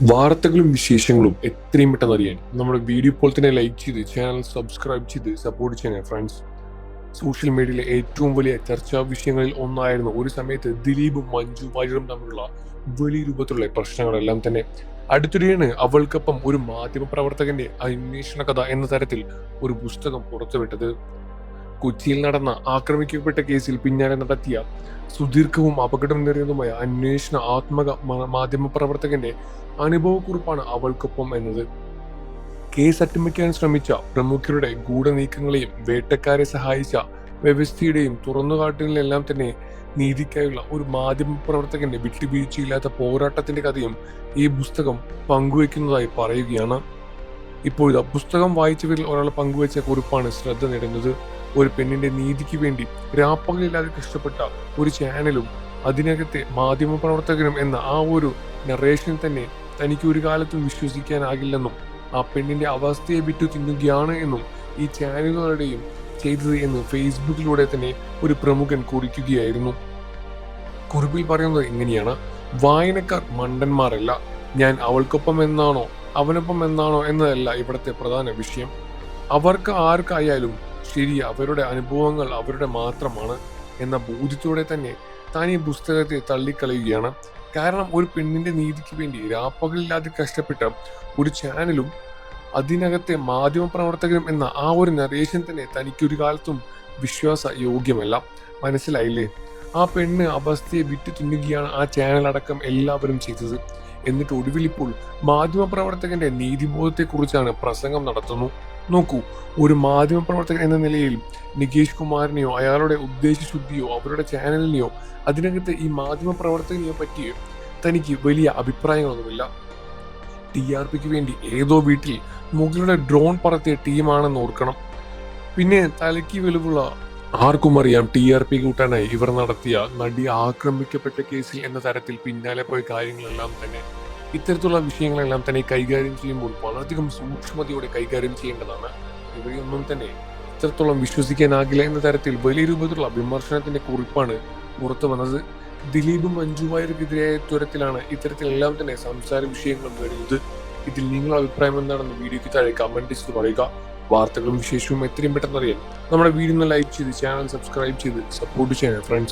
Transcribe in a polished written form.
വാർത്തകളും വിശേഷങ്ങളും എത്രയും പെട്ടെന്ന് അറിയാൻ നമ്മുടെ വീഡിയോ ഇപ്പോൾ തന്നെ ലൈക്ക് ചെയ്ത് ചാനൽ സബ്സ്ക്രൈബ് ചെയ്ത് സപ്പോർട്ട് ചെയ്യണേ ഫ്രണ്ട്സ്. സോഷ്യൽ മീഡിയയിലെ ഏറ്റവും വലിയ ചർച്ചാ വിഷയങ്ങളിൽ ഒന്നായിരുന്നു ഒരു സമയത്ത് ദിലീപും മഞ്ജു വാര്യറും തമ്മിലുള്ള വലിയ രൂപത്തിലുള്ള പ്രശ്നങ്ങളെല്ലാം തന്നെ. അടുത്തിടെയാണ് അവൾക്കൊപ്പം ഒരു മാധ്യമ പ്രവർത്തകന്റെ അന്വേഷണ കഥ എന്ന തരത്തിൽ ഒരു പുസ്തകം പുറത്തുവിട്ടത്. കൊച്ചിയിൽ നടന്ന ആക്രമിക്കപ്പെട്ട കേസിൽ പിന്നാലെ നടത്തിയ സുദീർഘവും അപകടമേറിയതുമായ അന്വേഷണ മാധ്യമ പ്രവർത്തകന്റെ അനുഭവക്കുറിപ്പാണ് അവൾക്കൊപ്പം എന്നത്. കേസ് അട്ടിമറിക്കാൻ ശ്രമിച്ച പ്രമുഖരുടെ ഗൂഢനീക്കങ്ങളെയും വേട്ടക്കാരെ സഹായിച്ച വ്യവസ്ഥയുടെയും തുറന്നുകാട്ടലിനെല്ലാം തന്നെ നീതിക്കായുള്ള ഒരു മാധ്യമ പ്രവർത്തകന്റെ വിട്ടുവീഴ്ചയില്ലാത്ത പോരാട്ടത്തിന്റെ കഥയും ഈ പുസ്തകം പങ്കുവയ്ക്കുന്നതായി പറയുകയാണ്. ഇപ്പോഴത്തെ പുസ്തകം വായിച്ചവരിൽ ഒരാൾ പങ്കുവച്ച കുറിപ്പാണ് ശ്രദ്ധ നേടുന്നത്. ഒരു പെണ്ണിന്റെ നീതിക്ക് വേണ്ടി രാപ്പകലില്ലാതെ കഷ്ടപ്പെട്ട ഒരു ചാനലും അതിനകത്തെ മാധ്യമ പ്രവർത്തകനും എന്ന ആ ഒരു നറേഷൻ തന്നെ തനിക്ക് ഒരു കാലത്തും വിശ്വസിക്കാനാകില്ലെന്നും ആ പെണ്ണിന്റെ അവസ്ഥയെ വിറ്റു തിന്നുകയാണ് എന്നും ഈ ചാനലുകളുടെയും ചെയ്തത് എന്ന് ഫേസ്ബുക്കിലൂടെ തന്നെ ഒരു പ്രമുഖൻ കുറിക്കുകയായിരുന്നു. കുറിപ്പിൽ പറയുന്നത് ഇങ്ങനെയാണ്: വായനക്കാർ മണ്ടന്മാരല്ല. ഞാൻ അവൾക്കൊപ്പം എന്നാണോ അവനൊപ്പം എന്നാണോ എന്നതല്ല ഇവിടുത്തെ പ്രധാന വിഷയം. അവർക്ക് ആർക്കായാലും ശരി, അവരുടെ അനുഭവങ്ങൾ അവരുടെ മാത്രമാണ് എന്ന ബോധ്യത്തോടെ തന്നെ താൻ ഈ പുസ്തകത്തെ തള്ളിക്കളയുകയാണ്. കാരണം ഒരു പെണ്ണിന്റെ നീതിക്ക് വേണ്ടി രാപ്പകലില്ലാതെ കഷ്ടപ്പെട്ട ഒരു ചാനലും അതിനകത്തെ മാധ്യമ പ്രവർത്തകരും എന്ന ആ ഒരു നറേഷൻ തന്നെ തനിക്കൊരു കാലത്തും വിശ്വാസ യോഗ്യമല്ല. മനസ്സിലായില്ലേ? ആ പെണ്ണ് അവസ്ഥയെ വിറ്റു തിന്നുകയാണ് ആ ചാനൽ അടക്കം എല്ലാവരും ചെയ്തത്. എന്നിട്ട് ഒടുവിൽ ഇപ്പോൾ മാധ്യമ പ്രവർത്തകന്റെ നീതിബോധത്തെക്കുറിച്ചാണ് പ്രസംഗം നടത്തുന്നു. നോക്കൂ, ഒരു മാധ്യമ പ്രവർത്തകൻ എന്ന നിലയിൽ നികേഷ് കുമാറിനെയോ അയാളുടെ ഉദ്ദേശശുദ്ധിയോ അവരുടെ ചാനലിനെയോ അതിനകത്ത് ഈ മാധ്യമ പ്രവർത്തകനെയോ പറ്റി തനിക്ക് വലിയ അഭിപ്രായങ്ങളൊന്നുമില്ല. TRPക്ക് വേണ്ടി ഏതോ വീട്ടിൽ മുകളുടെ ഡ്രോൺ പറത്തിയ ടീമാണെന്ന് ഓർക്കണം. പിന്നെ തലയ്ക്ക് വെളിവുള്ള ആർക്കും അറിയാം TRP കൂട്ടാനായി ഇവർ നടത്തിയ നടി ആക്രമിക്കപ്പെട്ട കേസിൽ എന്ന തരത്തിൽ പിന്നാലെ പോയ കാര്യങ്ങളെല്ലാം തന്നെ. ഇത്തരത്തിലുള്ള വിഷയങ്ങളെല്ലാം തന്നെ കൈകാര്യം ചെയ്യുമ്പോൾ വളരെയധികം സൂക്ഷ്മതയോടെ കൈകാര്യം ചെയ്യേണ്ടതാണ്. ഇവയൊന്നും തന്നെ ഇത്രത്തോളം വിശ്വസിക്കാനാകില്ല എന്ന തരത്തിൽ വലിയ രൂപത്തിലുള്ള വിമർശനത്തിന്റെ കുറിപ്പാണ് പുറത്തു വന്നത്. ദിലീപും മഞ്ജു വാര്യർക്കെതിരായ തരത്തിലാണ് ഇത്തരത്തിലെല്ലാം തന്നെ സംസാര വിഷയങ്ങളും വരുന്നത്. ഇതിൽ നിങ്ങളുടെ അഭിപ്രായം എന്താണെന്ന് വീഡിയോയ്ക്ക് താഴെ കമന്റ് ചെയ്ത് പറയുക. വാർത്തകളും വിശേഷവും എത്രയും പെട്ടെന്ന് അറിയാൻ നമ്മുടെ വീഡിയോ ലൈക്ക് ചെയ്ത് ചാനൽ സബ്സ്ക്രൈബ് ചെയ്ത് സപ്പോർട്ട് ചെയ്യണം ഫ്രണ്ട്സ്.